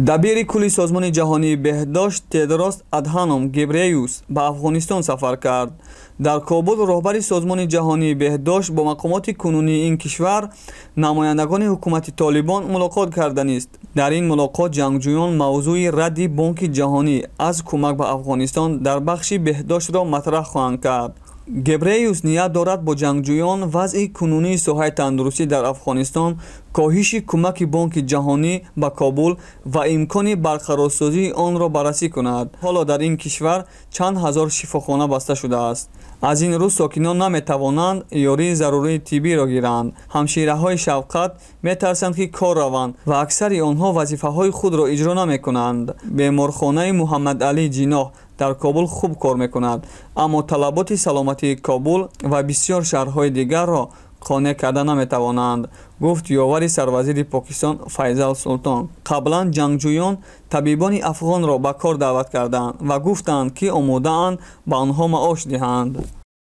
дабири кулли созмони ҷаҳонии беҳдошт Тедрос Адҳаном Гебреюс ба Афғонистон сафар кард. дар Кобул роҳбари созмони ҷаҳонии беҳдошт бо мақомоти кунунии ин кишвар, намояндагони ҳукумати Толибон мулоқот карданист. дар ин мулоқот ҷангҷӯён мавзӯи радди Бонки ҷаҳонӣ аз кӯмак ба Афғонистон дар бахши беҳдоштро матраҳ хоҳанд кард. Гебреюс ният дорад бо ҷангҷӯён вазъи кунунии соҳаи тандурустӣ дар Афғонистон, коҳиши кӯмаки Бонки ҷаҳонӣ ба Кобул ва имкони барқарорсозии онро баррасӣ кунад. ҳоло дар ин кишвар чанд ҳазор шифохона баста шудааст. аз ин рӯ сокинон наметавонанд ёрии зарурии тиббиро гиранд. ҳамшираҳои шафқат метарсанд ки кор раванд ва аксари онҳо вазифаҳои худро иҷро намекунанд. беморхонаи Муҳаммадалӣ Ҷиноҳ дар Кобул хуб кор мекунад, аммо талаботи саломатии Кобул ва бисёр шаҳрҳои дигарро қонеъ карда наметавонанд, гуфт ёвари сарвазири Покистон Файзал Султон. қаблан ҷангҷӯён табибони афғонро ба кор даъват карданд ва гуфтанд ки омодаанд ба онҳо маош диҳанд.